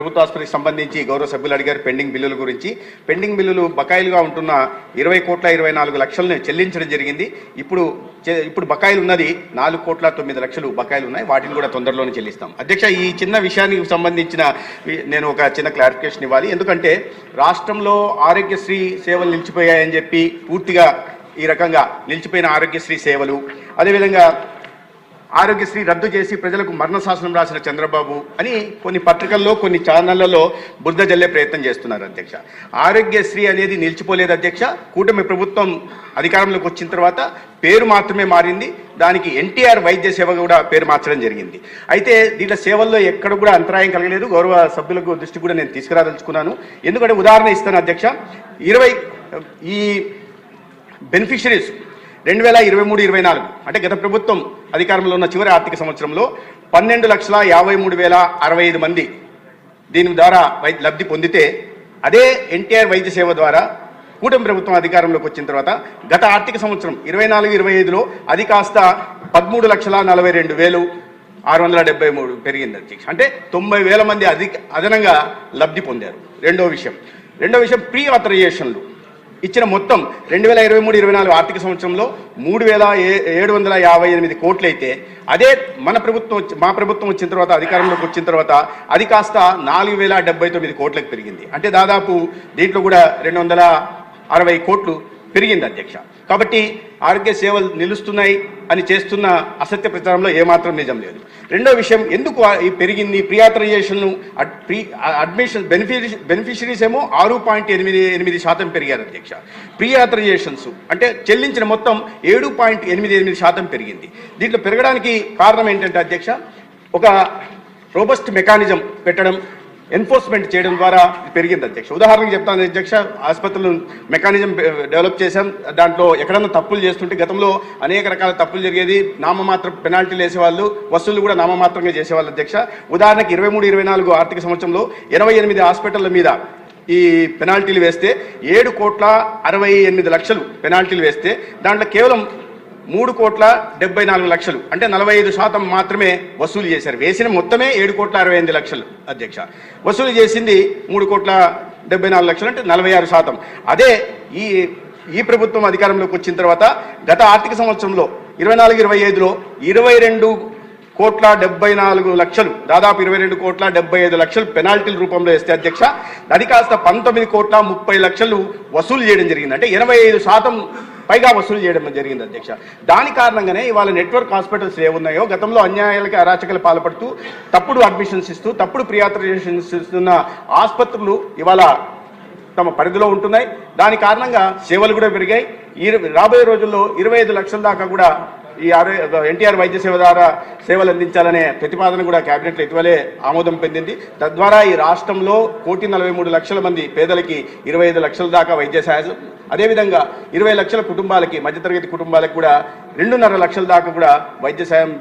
ప్రభుత్వ ఆసుపత్రికి సంబంధించి గౌరవ సభ్యులు అడిగారు పెండింగ్ బిల్లుల గురించి. పెండింగ్ బిల్లులు బకాయిలుగా ఉంటున్న 20,24,00,000ని చెల్లించడం జరిగింది. ఇప్పుడు బకాయిలు ఉన్నది 4,09,00,000 బకాయిలు ఉన్నాయి. వాటిని కూడా తొందరలోనే చెల్లిస్తాం. అధ్యక్ష, ఈ చిన్న విషయానికి సంబంధించిన నేను ఒక చిన్న క్లారిఫికేషన్ ఇవ్వాలి. ఎందుకంటే రాష్ట్రంలో ఆరోగ్యశ్రీ సేవలు నిలిచిపోయాయని చెప్పి పూర్తిగా ఈ రకంగా నిలిచిపోయిన ఆరోగ్యశ్రీ సేవలు, అదేవిధంగా ఆరోగ్యశ్రీ రద్దు చేసి ప్రజలకు మరణ శాసనం రాసిన చంద్రబాబు అని కొన్ని పత్రికల్లో కొన్ని ఛానళ్లలో బురద జల్లే ప్రయత్నం చేస్తున్నారు. అధ్యక్ష, ఆరోగ్యశ్రీ అనేది నిలిచిపోలేదు అధ్యక్ష. కూటమి ప్రభుత్వం అధికారంలోకి వచ్చిన తర్వాత పేరు మాత్రమే మారింది. దానికి ఎన్టీఆర్ వైద్య సేవ కూడా పేరు మార్చడం జరిగింది. అయితే దీంట్లో సేవల్లో ఎక్కడ కూడా అంతరాయం కలగలేదు. గౌరవ సభ్యులకు దృష్టి కూడా నేను తీసుకురాదలుచుకున్నాను. ఎందుకంటే ఉదాహరణ ఇస్తాను అధ్యక్ష. ఈ బెనిఫిషరీస్ 2023-24 అంటే గత ప్రభుత్వం అధికారంలో ఉన్న చివరి ఆర్థిక సంవత్సరంలో 12,53,065 మంది దీని ద్వారా లబ్ధి పొందితే, అదే ఎన్టీఆర్ వైద్య సేవ ద్వారా కూటమి ప్రభుత్వం అధికారంలోకి వచ్చిన తర్వాత గత ఆర్థిక సంవత్సరం 24-25లో అది కాస్త 13,42,673 పెరిగింది అధ్యక్ష. అంటే 90,000 మంది అదనంగా లబ్ధి పొందారు. రెండో విషయం ప్రీ ఆథరైజేషన్లు ఇచ్చిన మొత్తం 2023-24 ఆర్థిక సంవత్సరంలో 3,758 కోట్లు అయితే, అదే మా ప్రభుత్వం వచ్చిన తర్వాత అధికారంలోకి వచ్చిన తర్వాత అది కాస్త 4,079 కోట్లకు పెరిగింది. అంటే దాదాపు దీంట్లో కూడా 260 కోట్లు పెరిగింది అధ్యక్ష. కాబట్టి ఆరోగ్య సేవలు నిలుస్తున్నాయి అని చేస్తున్న అసత్య ప్రచారంలో ఏమాత్రం నిజం లేదు. రెండో విషయం, ఎందుకు ఈ పెరిగింది ప్రీ ఆథరైజేషన్ అడ్మిషన్ బెనిఫిషరీస్ ఏమో 6.88% పెరిగారు అధ్యక్ష. ప్రీ ఆథరైజేషన్స్ అంటే చెల్లించిన మొత్తం 7.88% పెరిగింది. దీంట్లో పెరగడానికి కారణం ఏంటంటే అధ్యక్ష, ఒక రోబస్ట్ మెకానిజం పెట్టడం, ఎన్ఫోర్స్మెంట్ చేయడం ద్వారా పెరిగింది అధ్యక్ష. ఉదాహరణకు చెప్తాను అధ్యక్ష, ఆసుపత్రులు మెకానిజం డెవలప్ చేశాం. దాంట్లో ఎక్కడన్నా తప్పులు చేస్తుంటే గతంలో అనేక రకాల తప్పులు జరిగేది. నామమాత్రం పెనాల్టీలు వేసేవాళ్ళు, వసూళ్లు కూడా నామమాత్రంగా చేసేవాళ్ళు అధ్యక్ష. ఉదాహరణకి 23-24 ఆర్థిక సంవత్సరంలో 88 హాస్పిటళ్ల మీద ఈ పెనాల్టీలు వేస్తే 7,68,00,000 పెనాల్టీలు వేస్తే దాంట్లో కేవలం 3,74,00,000 అంటే 45% మాత్రమే వసూలు చేశారు. వేసిన మొత్తమే 7,65,00,000 అధ్యక్ష. వసూలు చేసింది 3,74,00,000 అంటే 46%. అదే ఈ ప్రభుత్వం అధికారంలోకి వచ్చిన తర్వాత గత ఆర్థిక సంవత్సరంలో 24-25లో 22,74,00,000 దాదాపు 22,75,00,000 పెనాల్టీల రూపంలో వేస్తే అధ్యక్ష, అది కాస్త 19,30,00,000 వసూలు చేయడం జరిగింది. అంటే 85% పైగా వసూలు చేయడం జరిగింది అధ్యక్ష. దాని కారణంగానే ఇవాళ నెట్వర్క్ హాస్పిటల్స్ ఏమున్నాయో గతంలో అన్యాయాలకి అరాచకాలు పాల్పడుతూ తప్పుడు అడ్మిషన్స్ ఇస్తూ తప్పుడు ప్రీ ఆథరైజేషన్స్ ఇస్తున్న ఆసుపత్రులు ఇవాళ తమ పరిధిలో ఉంటున్నాయి. దాని కారణంగా సేవలు కూడా పెరిగాయి. రాబోయే రోజుల్లో 25 లక్షల దాకా కూడా ఈ ఎన్టీఆర్ వైద్య సేవ ద్వారా సేవలు అందించాలనే ప్రతిపాదన కూడా కేబినెట్లో ఇటీవలే ఆమోదం పొందింది. తద్వారా ఈ రాష్ట్రంలో 1,43,00,000 మంది పేదలకి 25 లక్షల దాకా వైద్య సహాయం, అదేవిధంగా 20 లక్షల కుటుంబాలకి, మధ్యతరగతి కుటుంబాలకు కూడా 2.5 లక్షల దాకా కూడా వైద్య సాయం